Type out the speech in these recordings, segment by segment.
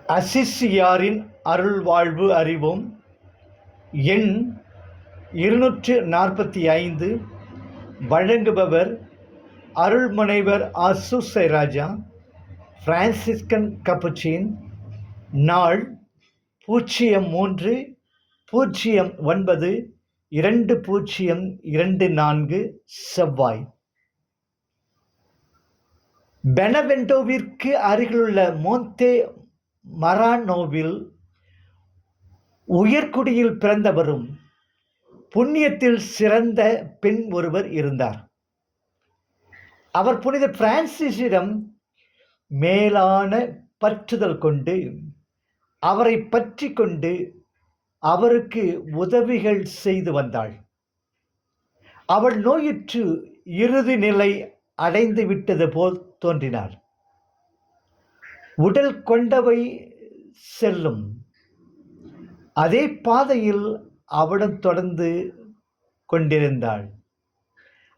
அசிசியாரின் அருள்வாழ்வு அறிவோம். எண் 245. வழங்குபவர் அருள்முனைவர் ஆசுசை ராஜா, பிரான்சிஸ்கன் கப்புச்சின். நாள் 03/09/2024 செவ்வாய். பெனவென்டோவிற்கு அருகிலுள்ள மோந்தே மரானோவில் உயர்குடியில் பிறந்தவரும் புண்ணியத்தில் சிறந்த பெண் ஒருவர் இருந்தார். அவர் புனித பிரான்சிஸிடம் மேலான பற்றுதல் கொண்டு அவரை பற்றி கொண்டு அவருக்கு உதவிகள் செய்து வந்தாள். அவள் நோயுற்று இறுதி நிலை அடைந்து விட்டது போல் தோன்றினார். உடல் கொண்டவை செல்லும் அதே பாதையில் அவளும் தொடர்ந்து கொண்டிருந்தாள்.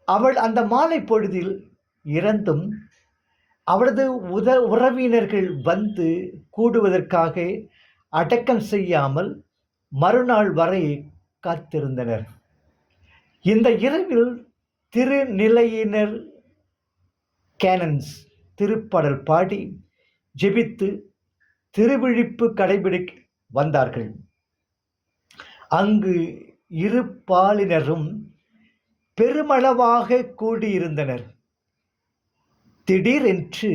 அவள் அந்த மாலை பொழுதில் இறந்தும் அவளது உறவினர்கள் வந்து கூடுவதற்காக அடக்கம் செய்யாமல் மறுநாள் வரை காத்திருந்தனர். இந்த இரவில் திருநிலையினர் கேனன்ஸ் திருப்பாடல் பாடி ஜெபித்து திருவிழிப்பு கடைபிடிக்க வந்தார்கள். அங்கு இரு பாலினரும் பெருமளவாக கூடியிருந்தனர். திடீரென்று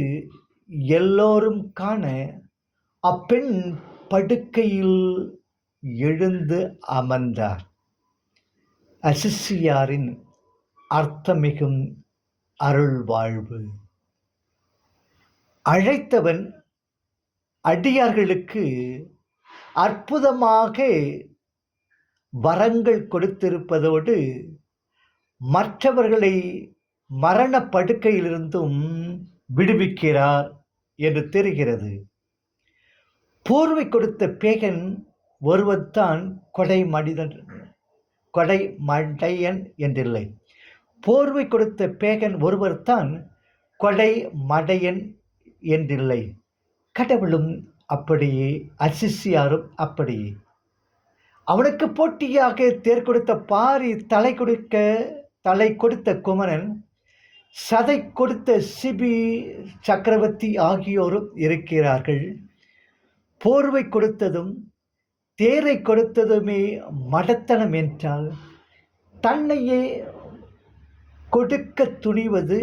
எல்லோரும் காண அப்பெண் படுக்கையில் எழுந்து அமர்ந்தார். அசிசியாரின் அர்த்தமிகும் அருள்வாழ்வு. அழைத்தவன் அடியார்களுக்கு அற்புதமாக வரங்கள் கொடுத்திருப்பதோடு மற்றவர்களை மரண படுக்கையிலிருந்தும் விடுவிக்கிறார் என்று தெரிகிறது. போர்வை கொடுத்த பேகன் ஒருவன்தான் கொடைமடையன் என்றில்லை. போர்வை கொடுத்த பேகன் ஒருவர்தான் கொடைமடையன் என்றில்லை. கடவுளும் அப்படியே, அசிசியாரும் அப்படியே. அவனுக்கு போட்டியாக தேர் கொடுத்த பாரி, தலை கொடுத்த குமரன், சதை கொடுத்த சிபி சக்கரவர்த்தி ஆகியோரும் இருக்கிறார்கள். போர்வை கொடுத்ததும் தேரை கொடுத்ததுமே மடத்தனம் என்றால் தன்னையே கொடுக்க துணிவது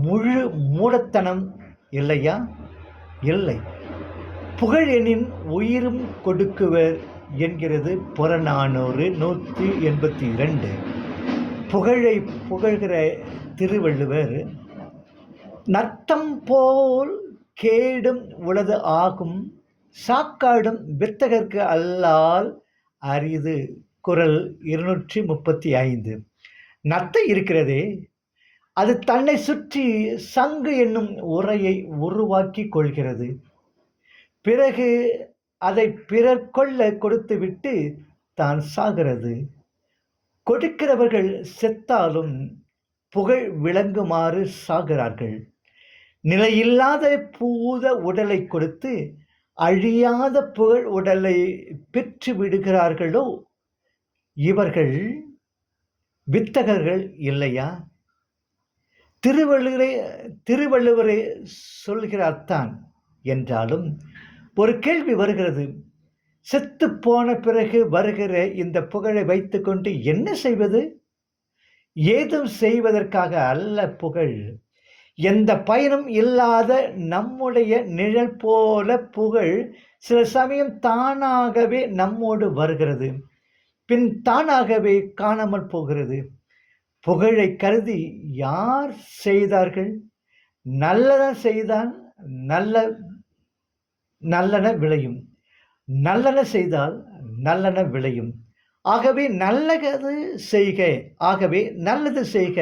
முழு மூடத்தனம் இல்லையா? இல்லை. புகழ் எனின் உயிரும் கொடுக்குவர் என்கிறது புறநானூறு 182. புகழை புகழ்கிற திருவள்ளுவர், நத்தம் போல் கேடும் உளது ஆகும் சாக்காடும் வித்தகர்க்கு அல்லால் அரிது. குறள் 235. நத்தை இருக்கிறதே, அது தன்னை சுற்றி சங்கு என்னும் உரையை உருவாக்கி கொள்கிறது. பிறகு அதை பிறர் கொள்ள கொடுத்துவிட்டு தான் சாகிறது. கொடுக்கிறவர்கள் செத்தாலும் புகழ் விளங்குமாறு சாகிறார்கள். நிலையில்லாத பூத உடலை கொடுத்து அழியாத புகழ் உடலை பெற்று விடுகிறார்களோ இவர்கள் வித்தகர்கள் இல்லையா? திருவள்ளுவரே சொல்கிறார்தான் என்றாலும் ஒரு கேள்வி வருகிறது. செத்து போன பிறகு வருகிற இந்த புகழை வைத்துக்கொண்டு என்ன செய்வது? ஏதும் செய்வதற்காக அல்ல. புகழ் எந்த பயனும் இல்லாத நம்முடைய நிழல் போல புகழ் சில சமயம் தானாகவே நம்மோடு வருகிறது, பின் தானாகவே காணாமல் போகிறது. புகழை கருதி யார் செய்தார்கள்? நல்லன செய்தான் நல்லன விளையும், நல்லன செய்தால் நல்லன விளையும். ஆகவே நல்லது செய்க, ஆகவே நல்லது செய்க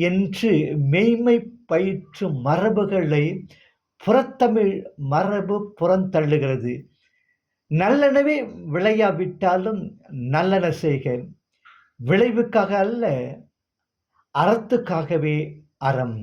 என்று மெய்மை பயிற்றும் மரபுகளை புறத்தமிழ் மரபு புறந்தள்ளுகிறது. நல்லனவே விளையாவிட்டாலும் நல்லன செய்க. விளைவுக்காக அல்ல, அறத்துக்காகவே அறம்.